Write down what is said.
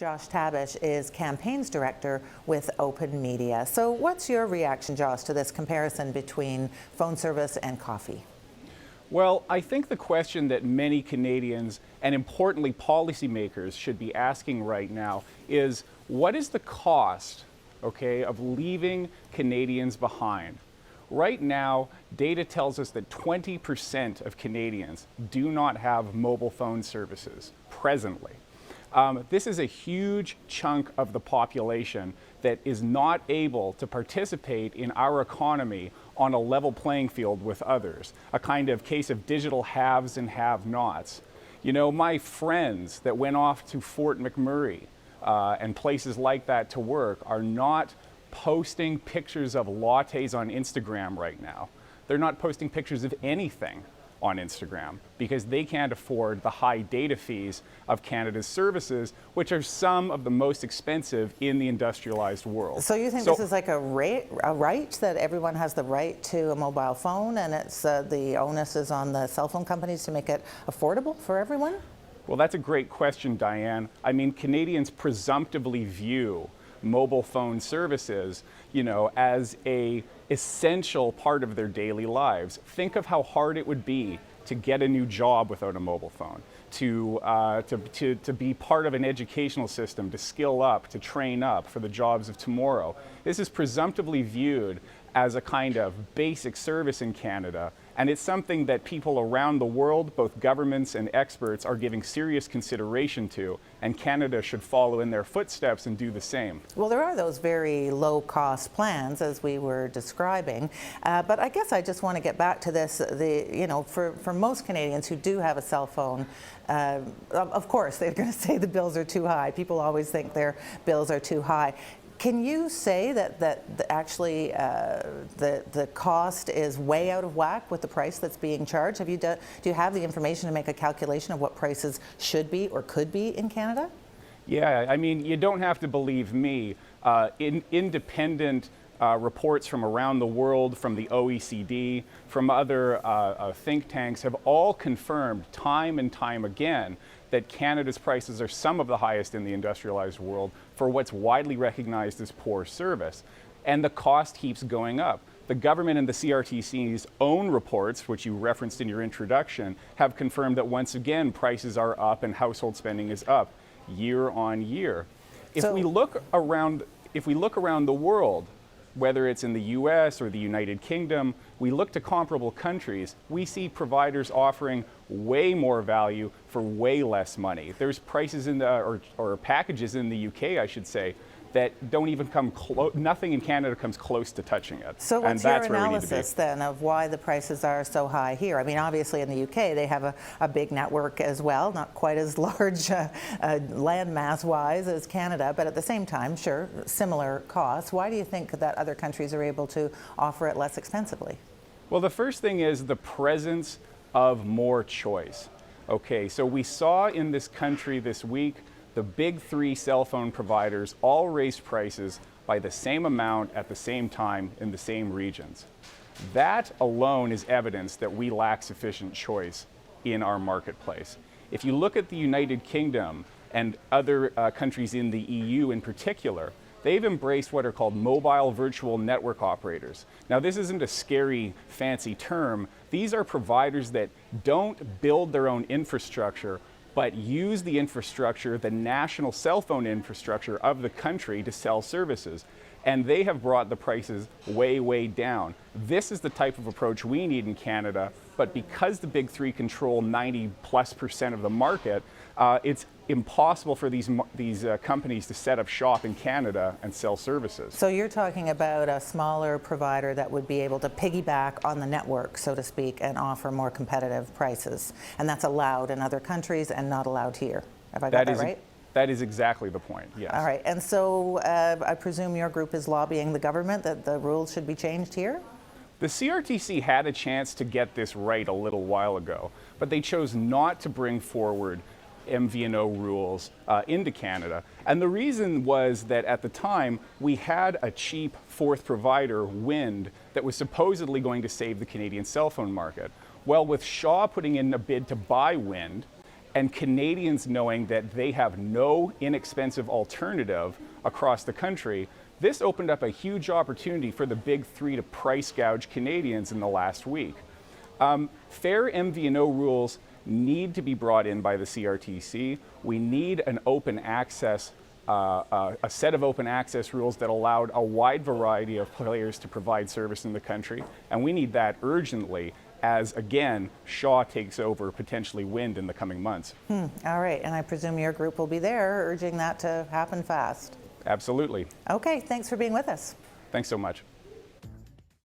Josh Tabish is Campaigns Director with OpenMedia. So what's your reaction, Josh, to this comparison between phone service and coffee? Well, I think the question that many Canadians, and importantly policymakers, should be asking right now is, what is the cost, of leaving Canadians behind? Right now, data tells us that 20% of Canadians do not have mobile phone services presently. This is a huge chunk of the population that is not able to participate in our economy on a level playing field with others, a kind of case of digital haves and have-nots. You know, my friends that went off to Fort McMurray and places like that to work are not posting pictures of lattes on Instagram right now. They're not posting pictures of anything on Instagram because they can't afford the high data fees of Canada's services, which are some of the most expensive in the industrialized world. So you think this is like a right, that everyone has the right to a mobile phone, and it's the onus is on the cell phone companies to make it affordable for everyone? Well, that's a great question, Diane. I mean, Canadians presumptively view mobile phone services, as a essential part of their daily lives. Think of how hard it would be to get a new job without a mobile phone, to be part of an educational system, to skill up, to train up for the jobs of tomorrow. This is presumptively viewed as a kind of basic service in Canada, and it's something that people around the world, both governments and experts, are giving serious consideration to, and Canada should follow in their footsteps and do the same. Well, there are those very low-cost plans, as we were describing, but I guess I just want to get back to this. For most Canadians who do have a cell phone, of course, they're going to say the bills are too high. People always think their bills are too high. Can you say that actually the cost is way out of whack with the price that's being charged? Do you have the information to make a calculation of what prices should be or could be in Canada? Yeah, I mean, you don't have to believe me. Independent reports from around the world, from the OECD, from other think tanks, have all confirmed time and time again that Canada's prices are some of the highest in the industrialized world for what's widely recognized as poor service. And the cost keeps going up. The government and the CRTC's own reports, which you referenced in your introduction, have confirmed that once again prices are up and household spending is up year on year. If we look around the world, whether it's in the US or the United Kingdom, we look to comparable countries, we see providers offering way more value for way less money. There's prices in or packages in the UK, I should say, that don't even come close, nothing in Canada comes close to touching it. So what's your analysis then of why the prices are so high here? I mean, obviously in the UK they have a big network as well, not quite as large land mass wise as Canada, but at the same time, sure, similar costs. Why do you think that other countries are able to offer it less expensively? Well, the first thing is the presence of more choice. Okay, so we saw in this country this week the big three cell phone providers all raised prices by the same amount at the same time in the same regions. That alone is evidence that we lack sufficient choice in our marketplace. If you look at the United Kingdom and other countries in the EU in particular, they've embraced what are called mobile virtual network operators. Now, this isn't a scary, fancy term. These are providers that don't build their own infrastructure, but use the infrastructure, the national cell phone infrastructure of the country, to sell services. And they have brought the prices way, way down. This is the type of approach we need in Canada, but because the big three control 90+% of the market, it's impossible for these companies to set up shop in Canada and sell services. So you're talking about a smaller provider that would be able to piggyback on the network, so to speak, and offer more competitive prices. And that's allowed in other countries and not allowed here. Have I got that right? That is exactly the point, yes. All right, and so I presume your group is lobbying the government that the rules should be changed here? The CRTC had a chance to get this right a little while ago, but they chose not to bring forward MVNO rules into Canada. And the reason was that at the time, we had a cheap fourth provider, Wind, that was supposedly going to save the Canadian cell phone market. Well, with Shaw putting in a bid to buy Wind, and Canadians knowing that they have no inexpensive alternative across the country, this opened up a huge opportunity for the big three to price gouge Canadians in the last week. Fair MVNO rules need to be brought in by the CRTC. We need an open access, a set of open access rules that allowed a wide variety of players to provide service in the country, and we need that urgently as, again, Shaw takes over potentially Wind in the coming months. All right, and I presume your group will be there urging that to happen fast. Absolutely. Okay, thanks for being with us. Thanks so much.